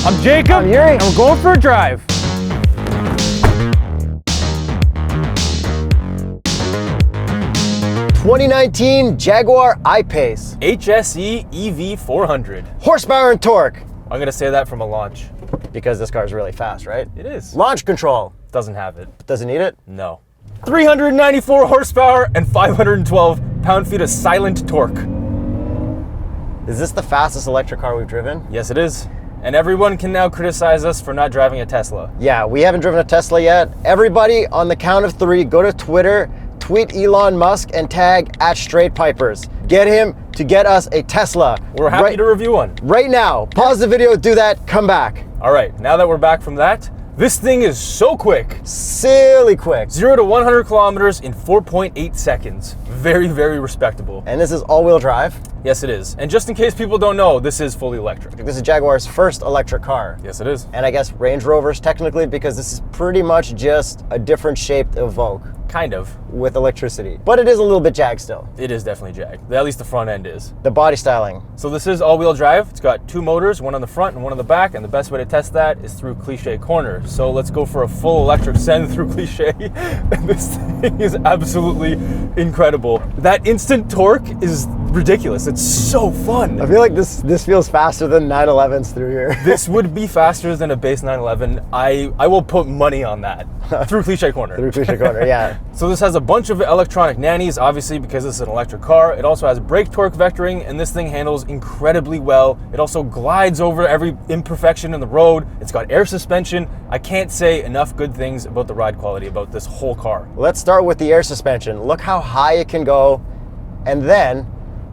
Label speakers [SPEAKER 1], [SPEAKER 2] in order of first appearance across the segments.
[SPEAKER 1] I'm Jacob.
[SPEAKER 2] I'm Yuri.
[SPEAKER 1] And we're going for a drive.
[SPEAKER 2] '19 Jaguar I-Pace.
[SPEAKER 1] HSE EV400.
[SPEAKER 2] Horsepower and torque.
[SPEAKER 1] I'm gonna say that from a launch.
[SPEAKER 2] Because this car is really fast, right?
[SPEAKER 1] It is.
[SPEAKER 2] Launch control.
[SPEAKER 1] Doesn't have it.
[SPEAKER 2] Does it need it?
[SPEAKER 1] No. 394 horsepower and 512 pound-feet of silent torque.
[SPEAKER 2] Is this the fastest electric car we've driven?
[SPEAKER 1] Yes, it is. And everyone can now criticize us for not driving a Tesla.
[SPEAKER 2] Yeah, we haven't driven a Tesla yet. Everybody, on the count of 3, go to Twitter, tweet Elon Musk, and tag @StraightPipers. Get him to get us a Tesla.
[SPEAKER 1] We're happy to review one.
[SPEAKER 2] Right now. Pause the video, do that, come back.
[SPEAKER 1] All right, now that we're back from that, this thing is so quick.
[SPEAKER 2] Silly quick.
[SPEAKER 1] 0 to 100 kilometers in 4.8 seconds. Very, very respectable.
[SPEAKER 2] And this is all-wheel drive.
[SPEAKER 1] Yes, it is. And just in case people don't know, this is fully electric.
[SPEAKER 2] This is Jaguar's first electric car.
[SPEAKER 1] Yes, it is.
[SPEAKER 2] And I guess Range Rovers technically, because this is pretty much just a different shaped Evoque
[SPEAKER 1] Kind of.
[SPEAKER 2] with electricity. But it is a little bit Jag still.
[SPEAKER 1] It is definitely Jag. At least the front end is.
[SPEAKER 2] The body styling.
[SPEAKER 1] So this is all-wheel drive. It's got 2 motors, one on the front and one on the back, and the best way to test that is through Cliche Corner. So let's go for a full electric send through Cliche. And this thing is absolutely incredible. That instant torque is ridiculous. It's so fun.
[SPEAKER 2] I feel like this feels faster than 911s through here.
[SPEAKER 1] This would be faster than a base 911. I will put money on that through Cliche Corner.
[SPEAKER 2] Through Cliche Corner, yeah.
[SPEAKER 1] So this has a bunch of electronic nannies, obviously because it's an electric car. It also has brake torque vectoring, and this thing handles incredibly well. It also glides over every imperfection in the road. It's got air suspension. I can't say enough good things about the ride quality about this whole car.
[SPEAKER 2] Let's start with the air suspension. Look how high it can go, and then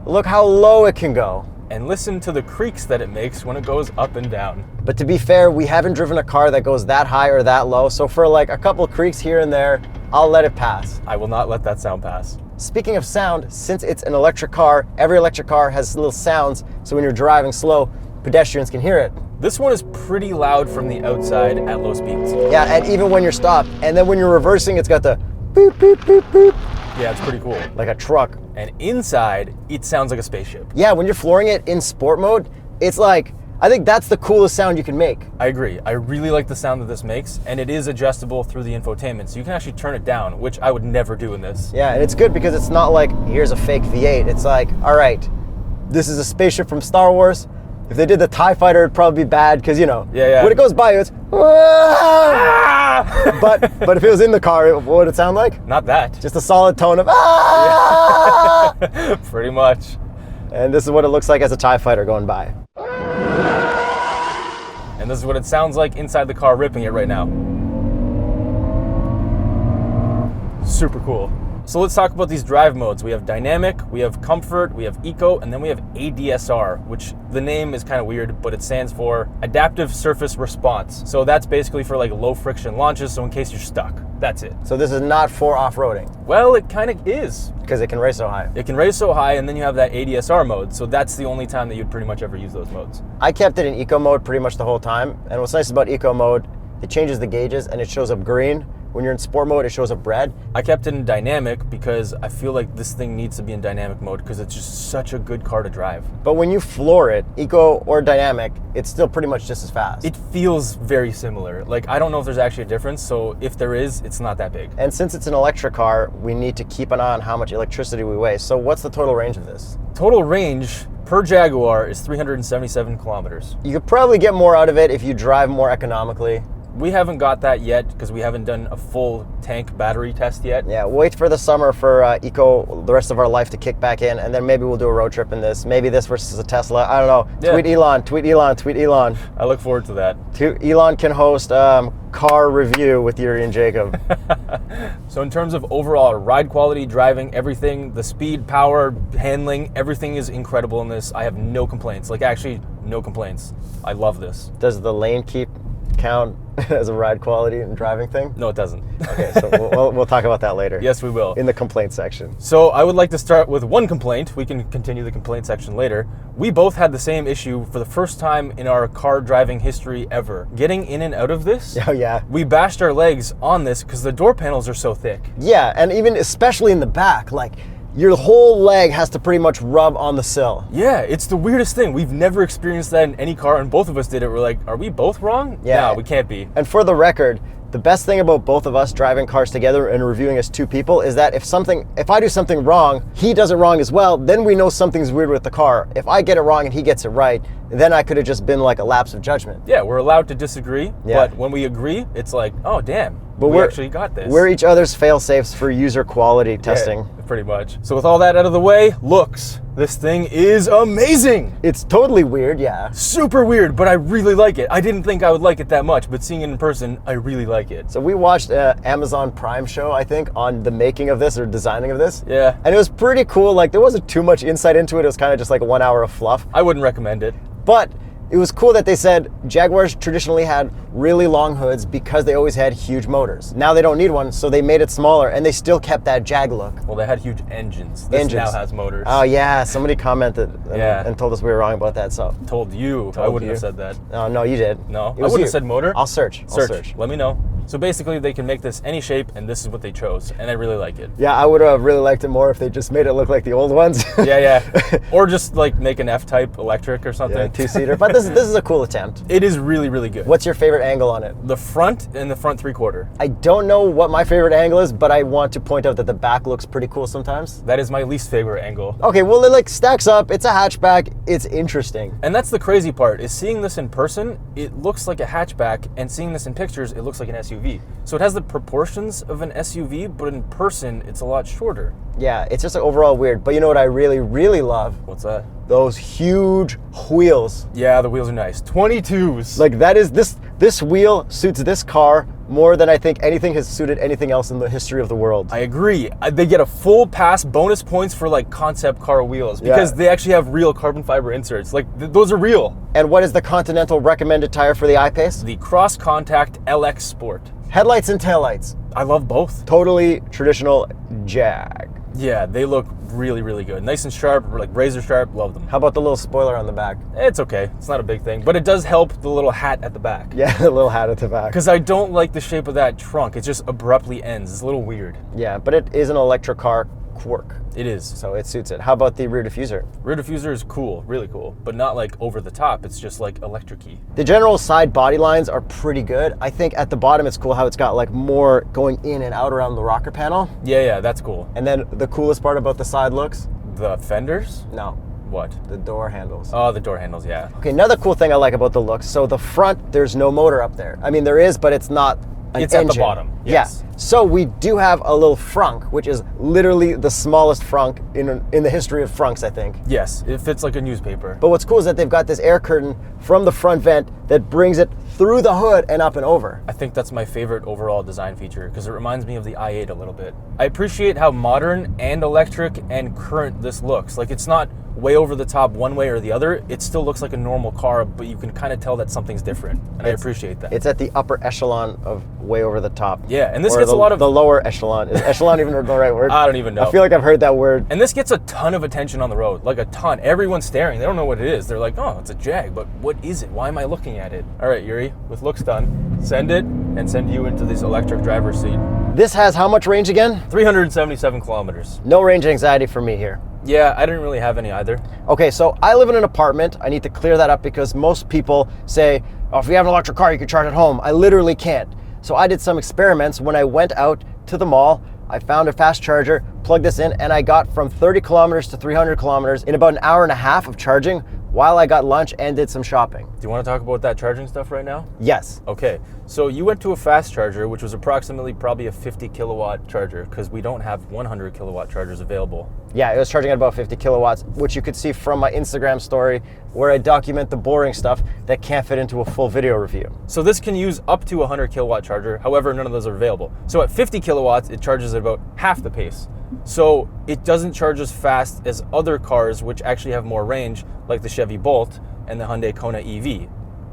[SPEAKER 2] look how low it can go.
[SPEAKER 1] And listen to the creaks that it makes when it goes up and down.
[SPEAKER 2] But to be fair, we haven't driven a car that goes that high or that low, so for like a couple creaks here and there, I'll let it pass.
[SPEAKER 1] I will not let that sound pass.
[SPEAKER 2] Speaking of sound, since it's an electric car, every electric car has little sounds, so when you're driving slow, pedestrians can hear it.
[SPEAKER 1] This one is pretty loud from the outside at low speeds.
[SPEAKER 2] Yeah, and even when you're stopped, and then when you're reversing, it's got the beep, beep, beep, beep.
[SPEAKER 1] Yeah, it's pretty cool.
[SPEAKER 2] Like a truck.
[SPEAKER 1] And inside, it sounds like a spaceship.
[SPEAKER 2] Yeah, when you're flooring it in sport mode, it's like, I think that's the coolest sound you can make.
[SPEAKER 1] I agree. I really like the sound that this makes, and it is adjustable through the infotainment, so you can actually turn it down, which I would never do in this.
[SPEAKER 2] Yeah, and it's good because it's not like, here's a fake V8. It's like, all right, this is a spaceship from Star Wars. If they did the TIE Fighter, it'd probably be bad, because, you know,
[SPEAKER 1] Yeah.
[SPEAKER 2] when it goes by, it's, but if it was in the car, what would it sound like?
[SPEAKER 1] Not that.
[SPEAKER 2] Just a solid tone of,
[SPEAKER 1] Pretty much.
[SPEAKER 2] And this is what it looks like as a TIE Fighter going by.
[SPEAKER 1] And this is what it sounds like inside the car ripping it right now. Super cool. So let's talk about these drive modes. We have dynamic, we have comfort, we have eco, and then we have ADSR, which the name is kind of weird, but it stands for adaptive surface response. So that's basically for like low friction launches, so in case you're stuck, that's it.
[SPEAKER 2] So this is not for off-roading.
[SPEAKER 1] Well, it kind of is.
[SPEAKER 2] Because it can raise so high.
[SPEAKER 1] It can raise so high, and then you have that ADSR mode, so that's the only time that you'd pretty much ever use those modes.
[SPEAKER 2] I kept it in eco mode pretty much the whole time. And what's nice about eco mode, it changes the gauges and it shows up green. When you're in sport mode, it shows up red.
[SPEAKER 1] I kept it in dynamic because I feel like this thing needs to be in dynamic mode because it's just such a good car to drive.
[SPEAKER 2] But when you floor it, eco or dynamic, it's still pretty much just as fast.
[SPEAKER 1] It feels very similar. Like, I don't know if there's actually a difference, so if there is, it's not that big.
[SPEAKER 2] And since it's an electric car, we need to keep an eye on how much electricity we waste. So what's the total range of this?
[SPEAKER 1] Total range per Jaguar is 377 kilometers.
[SPEAKER 2] You could probably get more out of it if you drive more economically.
[SPEAKER 1] We haven't got that yet because we haven't done a full tank battery test yet.
[SPEAKER 2] Yeah, wait for the summer for eco the rest of our life to kick back in, and then maybe we'll do a road trip in this. Maybe this versus a Tesla. I don't know.
[SPEAKER 1] Yeah.
[SPEAKER 2] Tweet Elon, tweet Elon, tweet Elon.
[SPEAKER 1] I look forward to that.
[SPEAKER 2] Elon can host car review with Yuri and Jacob.
[SPEAKER 1] So in terms of overall ride quality, driving, everything, the speed, power, handling, everything is incredible in this. I have no complaints. Like, actually, no complaints. I love this.
[SPEAKER 2] Does the lane keep count as a ride quality and driving thing?
[SPEAKER 1] No, it doesn't.
[SPEAKER 2] Okay, so we'll talk about that later.
[SPEAKER 1] Yes, we will.
[SPEAKER 2] In the complaint section.
[SPEAKER 1] So I would like to start with one complaint. We can continue the complaint section later. We both had the same issue for the first time in our car driving history ever. Getting in and out of this.
[SPEAKER 2] Oh yeah.
[SPEAKER 1] We bashed our legs on this because the door panels are so thick.
[SPEAKER 2] Yeah, and even especially in the back, like your whole leg has to pretty much rub on the sill.
[SPEAKER 1] Yeah, it's the weirdest thing. We've never experienced that in any car, and both of us did it. We're like, are we both wrong?
[SPEAKER 2] Yeah.
[SPEAKER 1] No, we can't be.
[SPEAKER 2] And for the record, the best thing about both of us driving cars together and reviewing as two people is that if I do something wrong, he does it wrong as well, then we know something's weird with the car. If I get it wrong and he gets it right, then I could have just been like a lapse of judgment.
[SPEAKER 1] Yeah, we're allowed to disagree,
[SPEAKER 2] Yeah.
[SPEAKER 1] but when we agree, it's like, oh, damn,
[SPEAKER 2] But
[SPEAKER 1] we actually got this.
[SPEAKER 2] We're each other's fail-safes for user quality testing.
[SPEAKER 1] Yeah, pretty much. So with all that out of the way, looks. This thing is amazing.
[SPEAKER 2] It's totally weird, yeah.
[SPEAKER 1] Super weird, but I really like it. I didn't think I would like it that much, but seeing it in person, I really like it.
[SPEAKER 2] So we watched an Amazon Prime show, I think, on the making of this or designing of this.
[SPEAKER 1] Yeah.
[SPEAKER 2] And it was pretty cool. Like, there wasn't too much insight into it. It was kind of just like 1 hour of fluff.
[SPEAKER 1] I wouldn't recommend it.
[SPEAKER 2] But it was cool that they said Jaguars traditionally had really long hoods because they always had huge motors. Now they don't need one, so they made it smaller, and they still kept that Jag look.
[SPEAKER 1] Well, they had huge engines. This now has motors.
[SPEAKER 2] Oh yeah, somebody commented
[SPEAKER 1] Yeah.
[SPEAKER 2] and told us we were wrong about that. So
[SPEAKER 1] Told you. I wouldn't have said that.
[SPEAKER 2] no, you did.
[SPEAKER 1] No,
[SPEAKER 2] It
[SPEAKER 1] I
[SPEAKER 2] was
[SPEAKER 1] wouldn't
[SPEAKER 2] you.
[SPEAKER 1] have said motor.
[SPEAKER 2] I'll search.
[SPEAKER 1] Let me know. So basically, they can make this any shape, and this is what they chose, and I really like it.
[SPEAKER 2] Yeah, I would have really liked it more if they just made it look like the old ones.
[SPEAKER 1] Yeah. Or just like make an F-type electric or something.
[SPEAKER 2] Yeah, two-seater. But this is a cool attempt.
[SPEAKER 1] It is really, really good.
[SPEAKER 2] What's your favorite angle on it?
[SPEAKER 1] The front and the front three-quarter.
[SPEAKER 2] I don't know what my favorite angle is, but I want to point out that the back looks pretty cool sometimes.
[SPEAKER 1] That is my least favorite angle.
[SPEAKER 2] Okay, well, it like stacks up. It's a hatchback. It's interesting.
[SPEAKER 1] And that's the crazy part, is seeing this in person, it looks like a hatchback, and seeing this in pictures, it looks like an SUV. So it has the proportions of an SUV, but in person, it's a lot shorter.
[SPEAKER 2] Yeah, it's just overall weird. But you know what I really, really love?
[SPEAKER 1] What's that?
[SPEAKER 2] Those huge wheels.
[SPEAKER 1] Yeah, the wheels are nice. 22s.
[SPEAKER 2] Like that is this wheel suits this car more than I think anything has suited anything else in the history of the world.
[SPEAKER 1] I agree. They get a full pass bonus points for like concept car wheels because they actually have real carbon fiber inserts. Like those are real.
[SPEAKER 2] And what is the Continental recommended tire for the iPace?
[SPEAKER 1] The Cross Contact LX Sport.
[SPEAKER 2] Headlights and taillights.
[SPEAKER 1] I love both.
[SPEAKER 2] Totally traditional Jag.
[SPEAKER 1] Yeah, they look really, really good. Nice and sharp, like razor sharp, love them.
[SPEAKER 2] How about the little spoiler on the back?
[SPEAKER 1] It's okay, it's not a big thing, but it does help the little hat at the back.
[SPEAKER 2] Yeah, the little hat at the back.
[SPEAKER 1] Because I don't like the shape of that trunk, it just abruptly ends, it's a little weird.
[SPEAKER 2] Yeah, but it is an electric car quirk.
[SPEAKER 1] It is.
[SPEAKER 2] So it suits it. How about the rear diffuser?
[SPEAKER 1] Rear diffuser is cool, really cool, but not like over the top, it's just like electric-y.
[SPEAKER 2] The general side body lines are pretty good. I think at the bottom it's cool how it's got like more going in and out around the rocker panel.
[SPEAKER 1] Yeah, that's cool.
[SPEAKER 2] And then the coolest part about the side looks?
[SPEAKER 1] The fenders?
[SPEAKER 2] No,
[SPEAKER 1] What?
[SPEAKER 2] the door handles.
[SPEAKER 1] Oh, the door handles, yeah.
[SPEAKER 2] Okay, another cool thing I like about the looks. So the front, there's no motor up there. I mean, there is, but it's not an
[SPEAKER 1] It's
[SPEAKER 2] engine.
[SPEAKER 1] at the bottom, yes.
[SPEAKER 2] Yeah. So we do have a little frunk, which is literally the smallest frunk in the history of frunks, I think.
[SPEAKER 1] Yes, it fits like a newspaper.
[SPEAKER 2] But what's cool is that they've got this air curtain from the front vent that brings it through the hood and up and over.
[SPEAKER 1] I think that's my favorite overall design feature because it reminds me of the i8 a little bit. I appreciate how modern and electric and current this looks. Like it's not way over the top one way or the other. It still looks like a normal car, but you can kind of tell that something's different. And I appreciate that.
[SPEAKER 2] It's at the upper echelon of way over the top.
[SPEAKER 1] Yeah, and this
[SPEAKER 2] Or
[SPEAKER 1] gets a lot of...
[SPEAKER 2] the lower echelon. Is echelon even the right word?
[SPEAKER 1] I don't even know.
[SPEAKER 2] I feel like I've heard that word.
[SPEAKER 1] And this gets a ton of attention on the road, like a ton. Everyone's staring. They don't know what it is. They're like, oh, it's a Jag, but what is it? Why am I looking at it? All right, Yuri, with looks done, send it and send you into this electric driver's seat.
[SPEAKER 2] This has how much range again?
[SPEAKER 1] 377 kilometers.
[SPEAKER 2] No range anxiety for me here.
[SPEAKER 1] Yeah, I didn't really have any either.
[SPEAKER 2] Okay, so I live in an apartment. I need to clear that up because most people say, oh, if you have an electric car, you can charge at home. I literally can't. So I did some experiments. When I went out to the mall, I found a fast charger, plugged this in, and I got from 30 kilometers to 300 kilometers in about an hour and a half of charging while I got lunch and did some shopping.
[SPEAKER 1] Do you want to talk about that charging stuff right now?
[SPEAKER 2] Yes.
[SPEAKER 1] Okay, so you went to a fast charger, which was approximately probably a 50 kilowatt charger because we don't have 100 kilowatt chargers available.
[SPEAKER 2] Yeah, it was charging at about 50 kilowatts, which you could see from my Instagram story where I document the boring stuff that can't fit into a full video review.
[SPEAKER 1] So this can use up to a 100 kilowatt charger, however, none of those are available. So at 50 kilowatts, it charges at about half the pace. So it doesn't charge as fast as other cars, which actually have more range, like the Chevy Bolt and the Hyundai Kona EV.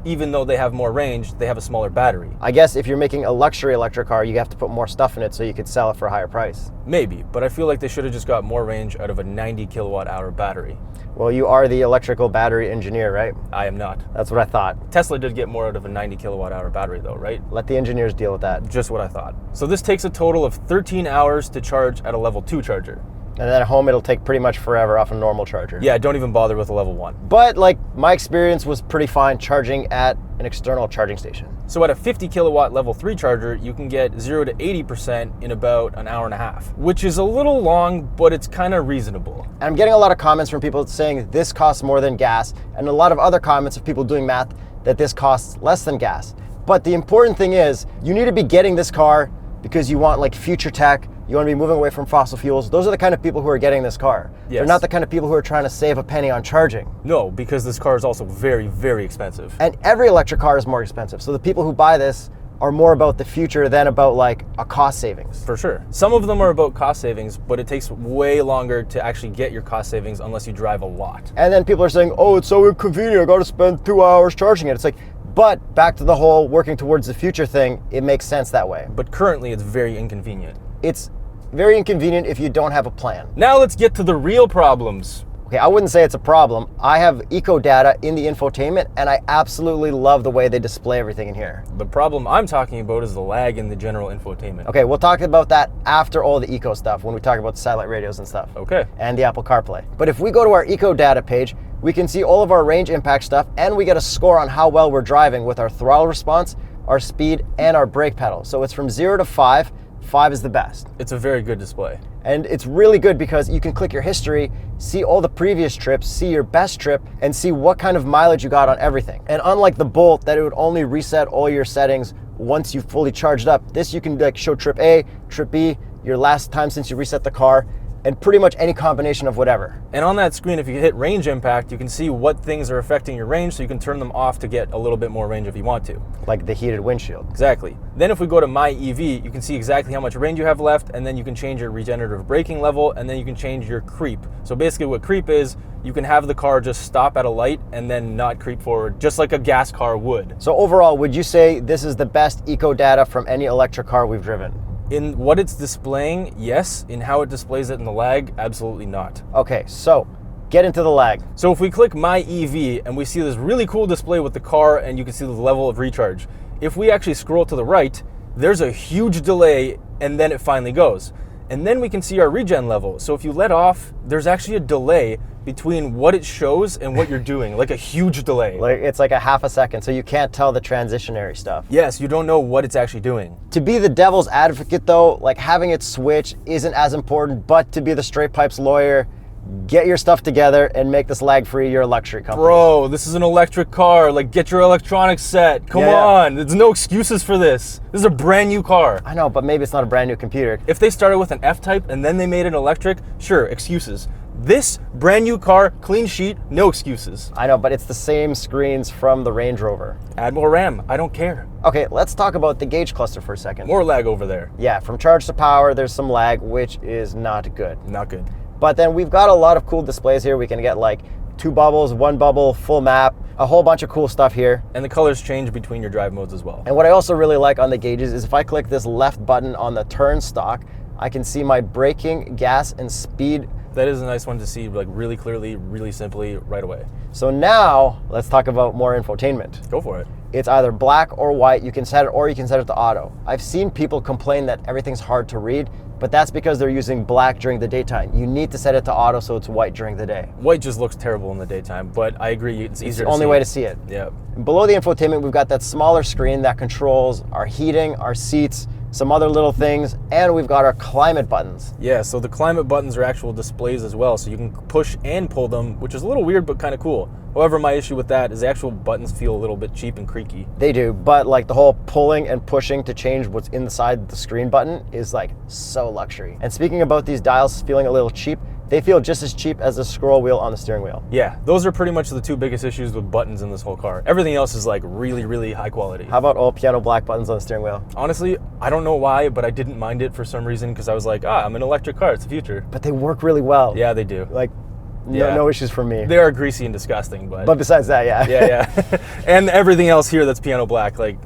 [SPEAKER 1] Even though they have more range, they have a smaller battery.
[SPEAKER 2] I guess if you're making a luxury electric car, you have to put more stuff in it so you could sell it for a higher price.
[SPEAKER 1] Maybe, but I feel like they should have just got more range out of a 90 kilowatt hour battery.
[SPEAKER 2] Well, you are the electrical battery engineer, right?
[SPEAKER 1] I am not.
[SPEAKER 2] That's what I thought.
[SPEAKER 1] Tesla did get more out of a 90 kilowatt hour battery though, right?
[SPEAKER 2] Let the engineers deal with that.
[SPEAKER 1] Just what I thought. So this takes a total of 13 hours to charge at a level 2 charger.
[SPEAKER 2] And then at home, it'll take pretty much forever off a normal charger.
[SPEAKER 1] Yeah, don't even bother with a level 1.
[SPEAKER 2] But like my experience was pretty fine charging at an external charging station.
[SPEAKER 1] So at a 50 kilowatt level 3 charger, you can get 0 to 80% in about an hour and a half, which is a little long, but it's kind of reasonable.
[SPEAKER 2] And I'm getting a lot of comments from people saying this costs more than gas, and a lot of other comments of people doing math that this costs less than gas. But the important thing is you need to be getting this car because you want like future tech, you want to be moving away from fossil fuels. Those are the kind of people who are getting this car.
[SPEAKER 1] Yes.
[SPEAKER 2] They're not the kind of people who are trying to save a penny on charging.
[SPEAKER 1] No, because this car is also very, very expensive.
[SPEAKER 2] And every electric car is more expensive. So the people who buy this are more about the future than about like a cost savings.
[SPEAKER 1] For sure. Some of them are about cost savings, but it takes way longer to actually get your cost savings unless you drive a lot.
[SPEAKER 2] And then people are saying, oh, it's so inconvenient, I gotta spend 2 hours charging it. It's like, but back to the whole working towards the future thing, it makes sense that way.
[SPEAKER 1] But currently it's very inconvenient.
[SPEAKER 2] It's very inconvenient if you don't have a plan.
[SPEAKER 1] Now let's get to the real problems.
[SPEAKER 2] Okay, I wouldn't say it's a problem. I have eco data in the infotainment and I absolutely love the way they display everything in here.
[SPEAKER 1] The problem I'm talking about is the lag in the general infotainment.
[SPEAKER 2] Okay, we'll talk about that after all the eco stuff when we talk about the satellite radios and stuff.
[SPEAKER 1] Okay.
[SPEAKER 2] And the Apple CarPlay. But if we go to our eco data page, we can see all of our range impact stuff and we get a score on how well we're driving with our throttle response, our speed, and our brake pedal. So it's from 0 to 5. 5 is the best.
[SPEAKER 1] It's a very good display.
[SPEAKER 2] And it's really good because you can click your history, see all the previous trips, see your best trip, and see what kind of mileage you got on everything. And unlike the Bolt, that it would only reset all your settings once you fully charged up, this you can like show trip A, trip B, your last time since you reset the car, and pretty much any combination of whatever.
[SPEAKER 1] And on that screen, if you hit range impact, you can see what things are affecting your range, so you can turn them off to get a little bit more range if you want to.
[SPEAKER 2] Like the heated windshield.
[SPEAKER 1] Exactly. Then if we go to My EV, you can see exactly how much range you have left, and then you can change your regenerative braking level, and then you can change your creep. So basically what creep is, you can have the car just stop at a light and then not creep forward, just like a gas car would.
[SPEAKER 2] So overall, would you say this is the best eco data from any electric car we've driven?
[SPEAKER 1] In what it's displaying, yes. In how it displays it in the lag, absolutely not.
[SPEAKER 2] Okay, so get into the lag.
[SPEAKER 1] So if we click My EV and we see this really cool display with the car and you can see the level of recharge. If we actually scroll to the right, there's a huge delay and then it finally goes. And then we can see our regen level. So if you let off, there's actually a delay between what it shows and what you're doing, like a huge delay.
[SPEAKER 2] Like it's like a half a second, so you can't tell the transitionary stuff.
[SPEAKER 1] Yes, you don't know what it's actually doing.
[SPEAKER 2] To be the devil's advocate though, like having it switch isn't as important, but to be the Straight Pipes lawyer, get your stuff together and make this lag-free your luxury company.
[SPEAKER 1] Bro, this is an electric car. Like, get your electronics set. Come on. There's no excuses for this. This is a brand new car.
[SPEAKER 2] I know, but maybe it's not a brand new computer.
[SPEAKER 1] If they started with an F-Type and then they made it electric, sure, excuses. This brand new car, clean sheet, no excuses.
[SPEAKER 2] I know, but it's the same screens from the Range Rover.
[SPEAKER 1] Add more RAM. I don't care.
[SPEAKER 2] Okay, let's talk about the gauge cluster for a second.
[SPEAKER 1] More lag over there.
[SPEAKER 2] Yeah, from charge to power, there's some lag, which is not good.
[SPEAKER 1] Not good.
[SPEAKER 2] But then we've got a lot of cool displays here. We can get like 2 bubbles, 1 bubble, full map, a whole bunch of cool stuff here.
[SPEAKER 1] And the colors change between your drive modes as well.
[SPEAKER 2] And what I also really like on the gauges is if I click this left button on the turn stock, I can see my braking, gas, and speed.
[SPEAKER 1] That is a nice one to see like really clearly, really simply right away.
[SPEAKER 2] So now let's talk about more infotainment.
[SPEAKER 1] Go for it.
[SPEAKER 2] It's either black or white. You can set it, or you can set it to auto. I've seen people complain that everything's hard to read, but that's because they're using black during the daytime. You need to set it to auto so it's white during the day.
[SPEAKER 1] White just looks terrible in the daytime, but I agree, it's easier to see.
[SPEAKER 2] It's the only way to see it.
[SPEAKER 1] Yeah.
[SPEAKER 2] Below the infotainment, we've got that smaller screen that controls our heating, our seats, some other little things, and we've got our climate buttons.
[SPEAKER 1] Yeah, so the climate buttons are actual displays as well, so you can push and pull them, which is a little weird but kind of cool. However, my issue with that is the actual buttons feel a little bit cheap and creaky.
[SPEAKER 2] They do, but like the whole pulling and pushing to change what's inside the screen button is like so luxury. And speaking about these dials feeling a little cheap, they feel just as cheap as the scroll wheel on the steering wheel.
[SPEAKER 1] Yeah, those are pretty much the 2 biggest issues with buttons in this whole car. Everything else is like really, really high quality.
[SPEAKER 2] How about all piano black buttons on the steering wheel?
[SPEAKER 1] Honestly, I don't know why, but I didn't mind it for some reason because I was like, I'm an electric car, it's the future.
[SPEAKER 2] But they work really well.
[SPEAKER 1] Yeah, they do.
[SPEAKER 2] Like, no issues from me.
[SPEAKER 1] They are greasy and disgusting, but
[SPEAKER 2] besides that, yeah.
[SPEAKER 1] Yeah. And everything else here that's piano black, like,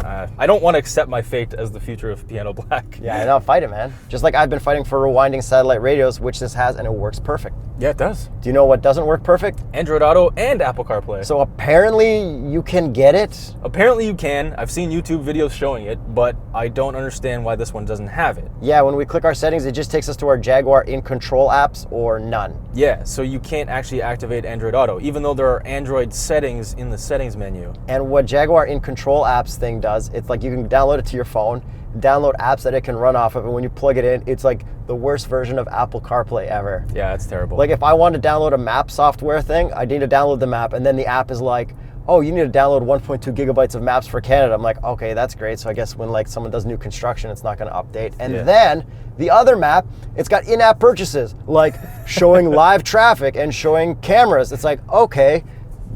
[SPEAKER 1] I don't want to accept my fate as the future of piano black.
[SPEAKER 2] Yeah, I know, fight it, man. Just like I've been fighting for rewinding satellite radios, which this has, and it works perfect.
[SPEAKER 1] Yeah, it does.
[SPEAKER 2] Do you know what doesn't work perfect?
[SPEAKER 1] Android Auto and Apple CarPlay.
[SPEAKER 2] So apparently you can get it.
[SPEAKER 1] Apparently you can. I've seen YouTube videos showing it, but I don't understand why this one doesn't have it.
[SPEAKER 2] Yeah, when we click our settings, it just takes us to our Jaguar in control apps or none.
[SPEAKER 1] Yeah, so you can't actually activate Android Auto, even though there are Android settings in the settings menu.
[SPEAKER 2] And what Jaguar in control apps thing does, it's like you can download it to your phone, download apps that it can run off of, and when you plug it in, it's like the worst version of Apple CarPlay ever.
[SPEAKER 1] Yeah, it's terrible.
[SPEAKER 2] Like if I want to download a map software thing, I need to download the map, and then the app is like, oh, you need to download 1.2 gigabytes of maps for Canada. I'm like, okay, that's great. So I guess when like someone does new construction, it's not going to update. And then the other map, it's got in-app purchases, like showing live traffic and showing cameras. It's like, okay,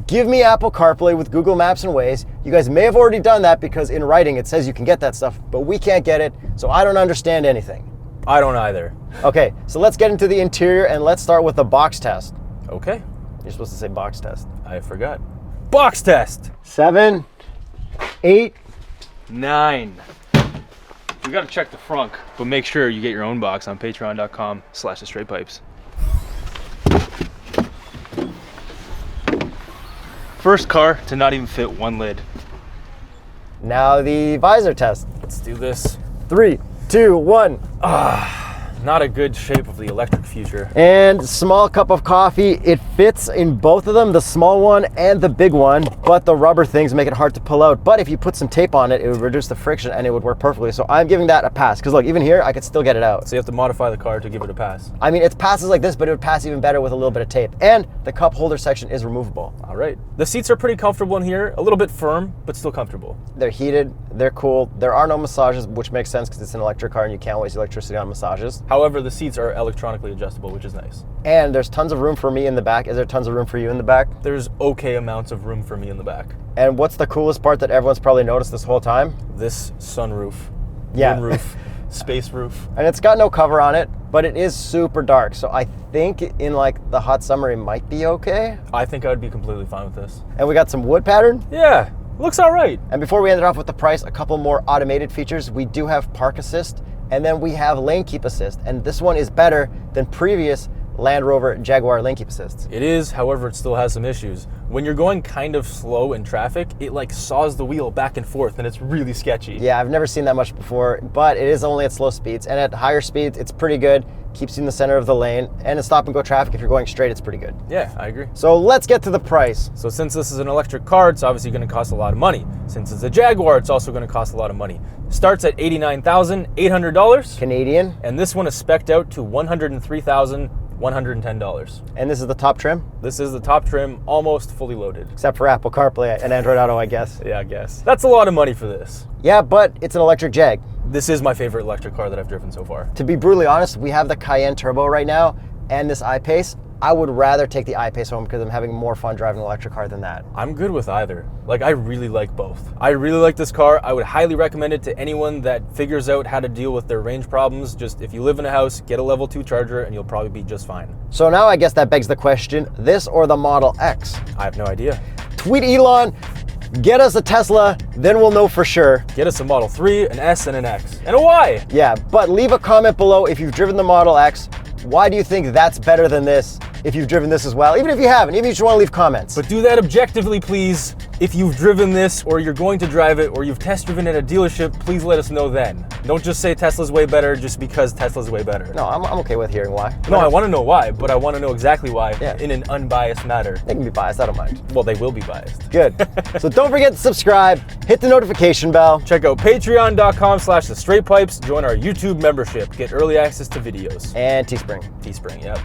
[SPEAKER 2] give me Apple CarPlay with Google Maps and Waze. You guys may have already done that because in writing it says you can get that stuff, but we can't get it, so I don't understand anything.
[SPEAKER 1] I don't either.
[SPEAKER 2] Okay, so let's get into the interior and let's start with the box test.
[SPEAKER 1] Okay.
[SPEAKER 2] You're supposed to say box test.
[SPEAKER 1] I forgot. Box test.
[SPEAKER 2] 7, 8,
[SPEAKER 1] 9. We gotta check the frunk, but make sure you get your own box on patreon.com/TheStraightPipes. First car to not even fit one lid.
[SPEAKER 2] Now the visor test.
[SPEAKER 1] Let's do this.
[SPEAKER 2] 3, 2, 1.
[SPEAKER 1] Not a good shape of the electric future.
[SPEAKER 2] And small cup of coffee. It fits in both of them, the small one and the big one, but the rubber things make it hard to pull out. But if you put some tape on it, it would reduce the friction and it would work perfectly. So I'm giving that a pass, because look, even here, I could still get it out.
[SPEAKER 1] So you have to modify the car to give it a pass.
[SPEAKER 2] I mean, it passes like this, but it would pass even better with a little bit of tape. And the cup holder section is removable.
[SPEAKER 1] All right. The seats are pretty comfortable in here, a little bit firm, but still comfortable.
[SPEAKER 2] They're heated, they're cool. There are no massages, which makes sense because it's an electric car and you can't waste electricity on massages.
[SPEAKER 1] However, the seats are electronically adjustable, which is nice.
[SPEAKER 2] And there's tons of room for me in the back. Is there tons of room for you in the back?
[SPEAKER 1] There's okay amounts of room for me in the back.
[SPEAKER 2] And what's the coolest part that everyone's probably noticed this whole time?
[SPEAKER 1] This sunroof.
[SPEAKER 2] Yeah.
[SPEAKER 1] Moonroof. Space roof.
[SPEAKER 2] And it's got no cover on it, but it is super dark. So I think in like the hot summer, it might be okay.
[SPEAKER 1] I think I would be completely fine with this.
[SPEAKER 2] And we got some wood pattern.
[SPEAKER 1] Yeah, looks all right.
[SPEAKER 2] And before we end it off with the price, a couple more automated features. We do have park assist, and then we have lane keep assist. And this one is better than previous Land Rover Jaguar lane keep assists.
[SPEAKER 1] It is, however, it still has some issues. When you're going kind of slow in traffic, it like saws the wheel back and forth and it's really sketchy.
[SPEAKER 2] Yeah, I've never seen that much before, but it is only at slow speeds. And at higher speeds, it's pretty good. Keeps you in the center of the lane. And in stop and go traffic, if you're going straight, it's pretty good.
[SPEAKER 1] Yeah, I agree.
[SPEAKER 2] So let's get to the price.
[SPEAKER 1] So since this is an electric car, it's obviously going to cost a lot of money. Since it's a Jaguar, it's also going to cost a lot of money. Starts at $89,800.
[SPEAKER 2] Canadian.
[SPEAKER 1] And this one is spec'd out to $103,110.
[SPEAKER 2] And this is the top trim?
[SPEAKER 1] This is the top trim, almost fully loaded.
[SPEAKER 2] Except for Apple CarPlay and Android Auto, I guess.
[SPEAKER 1] Yeah, I guess. That's a lot of money for this.
[SPEAKER 2] Yeah, but it's an electric Jag.
[SPEAKER 1] This is my favorite electric car that I've driven so far.
[SPEAKER 2] To be brutally honest, we have the Cayenne Turbo right now and this iPace. I would rather take the iPace home because I'm having more fun driving an electric car than that.
[SPEAKER 1] I'm good with either. Like, I really like both. I really like this car. I would highly recommend it to anyone that figures out how to deal with their range problems. Just if you live in a house, get a level 2 charger and you'll probably be just fine.
[SPEAKER 2] So now I guess that begs the question, this or the Model X?
[SPEAKER 1] I have no idea.
[SPEAKER 2] Tweet Elon, get us a Tesla, then we'll know for sure.
[SPEAKER 1] Get us a Model 3, an S, and an X, and a Y.
[SPEAKER 2] Yeah, but leave a comment below if you've driven the Model X. Why do you think that's better than this? If you've driven this as well, even if you haven't, even if you just want to leave comments.
[SPEAKER 1] But do that objectively, please. If you've driven this, or you're going to drive it, or you've test driven at a dealership, please let us know then. Don't just say Tesla's way better just because Tesla's way better.
[SPEAKER 2] No, I'm okay with hearing why.
[SPEAKER 1] No, I want to know why, but I want to know exactly why in an unbiased manner.
[SPEAKER 2] They can be biased, I don't mind.
[SPEAKER 1] Well, they will be biased.
[SPEAKER 2] Good. So don't forget to subscribe, hit the notification bell.
[SPEAKER 1] Check out patreon.com/TheStraightPipes. Join our YouTube membership. Get early access to videos.
[SPEAKER 2] And Teespring.
[SPEAKER 1] Teespring, yep.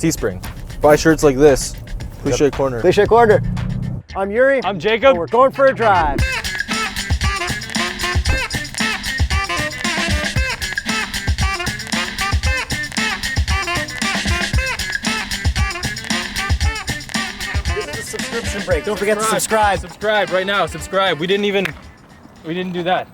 [SPEAKER 1] Teespring. Buy shirts like this. Cliche Corner.
[SPEAKER 2] Cliche Corner. I'm Yuri.
[SPEAKER 1] I'm Jacob.
[SPEAKER 2] And we're going for a drive. This is a subscription break. Don't forget to subscribe.
[SPEAKER 1] Subscribe right now. Subscribe. We didn't do that.